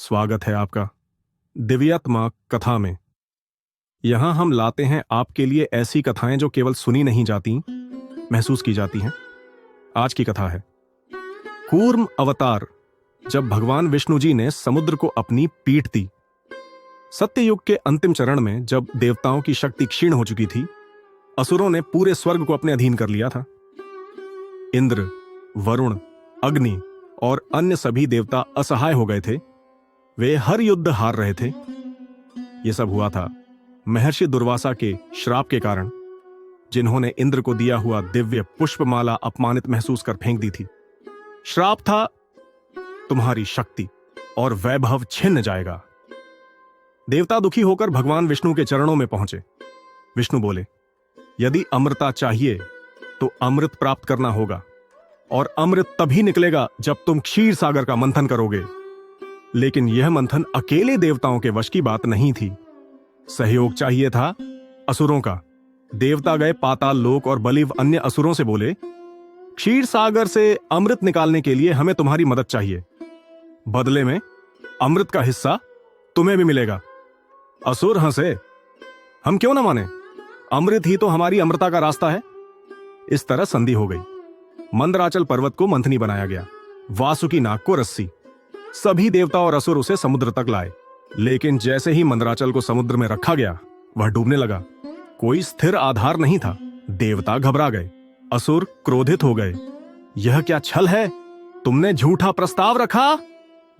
स्वागत है आपका दिव्यात्मा कथा में। यहां हम लाते हैं आपके लिए ऐसी कथाएं जो केवल सुनी नहीं जाती, महसूस की जाती हैं। आज की कथा है कूर्म अवतार। जब भगवान विष्णु जी ने समुद्र को अपनी पीठ दी। सत्ययुग के अंतिम चरण में जब देवताओं की शक्ति क्षीण हो चुकी थी, असुरों ने पूरे स्वर्ग को अपने अधीन कर लिया था। इंद्र, वरुण, अग्नि और अन्य सभी देवता असहाय हो गए थे। वे हर युद्ध हार रहे थे। यह सब हुआ था महर्षि दुर्वासा के श्राप के कारण, जिन्होंने इंद्र को दिया हुआ दिव्य पुष्पमाला अपमानित महसूस कर फेंक दी थी। श्राप था, तुम्हारी शक्ति और वैभव छिन्न जाएगा। देवता दुखी होकर भगवान विष्णु के चरणों में पहुंचे। विष्णु बोले, यदि अमृता चाहिए तो अमृत प्राप्त करना होगा, और अमृत तभी निकलेगा जब तुम क्षीर सागर का मंथन करोगे। लेकिन यह मंथन अकेले देवताओं के वश की बात नहीं थी। सहयोग चाहिए था असुरों का। देवता गए पाताल लोक और बलिव अन्य असुरों से बोले, क्षीर सागर से अमृत निकालने के लिए हमें तुम्हारी मदद चाहिए। बदले में अमृत का हिस्सा तुम्हें भी मिलेगा। असुर हंसे, हम क्यों ना माने, अमृत ही तो हमारी अमृता का रास्ता है। इस तरह संधि हो गई। मंदराचल पर्वत को मंथनी बनाया गया, वासुकी नाग को रस्सी। सभी देवता और असुर उसे समुद्र तक लाए। लेकिन जैसे ही मंदराचल को समुद्र में रखा गया, वह डूबने लगा। कोई स्थिर आधार नहीं था। देवता घबरा गए, असुर क्रोधित हो गए। यह क्या छल है, तुमने झूठा प्रस्ताव रखा।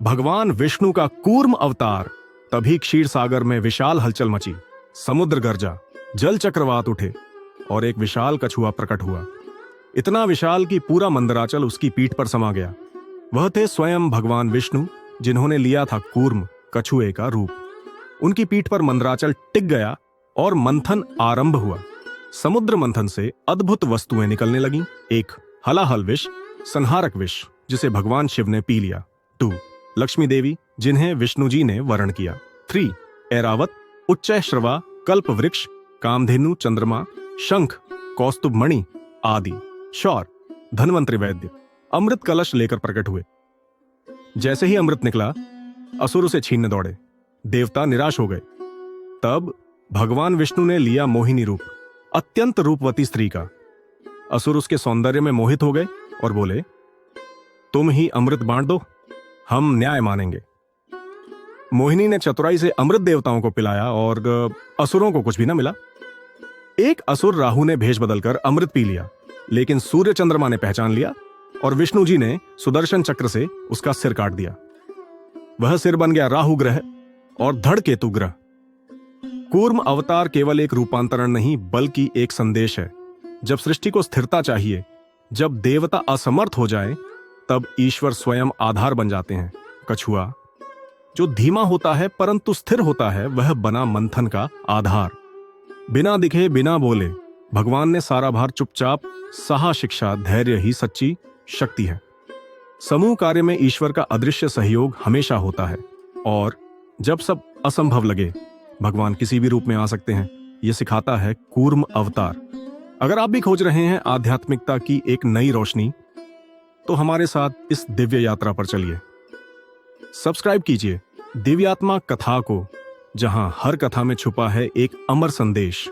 भगवान विष्णु का कूर्म अवतार। तभी क्षीर सागर में विशाल हलचल मची। समुद्र गरजा, जल चक्रवात उठे और एक विशाल कछुआ प्रकट हुआ। इतना विशाल कि पूरा मंदराचल उसकी पीठ पर समा गया। वह थे स्वयं भगवान विष्णु, जिन्होंने लिया था कूर्म, कछुए का रूप। उनकी पीठ पर मंदराचल टिक गया और मंथन आरंभ हुआ। समुद्र मंथन से अद्भुत वस्तुएं निकलने लगीं। 1. हलाहल विष, संहारक विष, जिसे भगवान शिव ने पी लिया। 2. लक्ष्मी देवी, जिन्हें विष्णु जी ने वरण किया। 3. ऐरावत, उच्चैःश्रवा, कल्प वृक्ष, कामधेनु, चंद्रमा, शंख, कौस्तुभ मणि आदि। शौर, धन्वंतरि वैद्य अमृत कलश लेकर प्रकट हुए। जैसे ही अमृत निकला, असुर उसे छीनने दौड़े। देवता निराश हो गए। तब भगवान विष्णु ने लिया मोहिनी रूप, अत्यंत रूपवती स्त्री का। असुर उसके सौंदर्य में मोहित हो गए और बोले, तुम ही अमृत बांट दो, हम न्याय मानेंगे। मोहिनी ने चतुराई से अमृत देवताओं को पिलाया और असुरों को कुछ भी न मिला। एक असुर राहु ने भेष बदलकर अमृत पी लिया, लेकिन सूर्य चंद्रमा ने पहचान लिया और विष्णु जी ने सुदर्शन चक्र से उसका सिर काट दिया। वह सिर बन गया राहु ग्रह और धड़ केतु ग्रह। कूर्म अवतार केवल एक रूपांतरण नहीं, बल्कि एक संदेश है। जब सृष्टि को स्थिरता चाहिए, जब देवता असमर्थ हो जाए, तब ईश्वर स्वयं आधार बन जाते हैं। कछुआ जो धीमा होता है परंतु स्थिर होता है, वह बना मंथन का आधार। बिना दिखे बिना बोले भगवान ने सारा भार चुपचाप सहा। शिक्षा, धैर्य ही सच्ची शक्ति है। समूह कार्य में ईश्वर का अदृश्य सहयोग हमेशा होता है, और जब सब असंभव लगे, भगवान किसी भी रूप में आ सकते हैं। यह सिखाता है कूर्म अवतार। अगर आप भी खोज रहे हैं आध्यात्मिकता की एक नई रोशनी, तो हमारे साथ इस दिव्य यात्रा पर चलिए। सब्सक्राइब कीजिए दिव्यात्मा कथा को, जहां हर कथा में छुपा है एक अमर संदेश।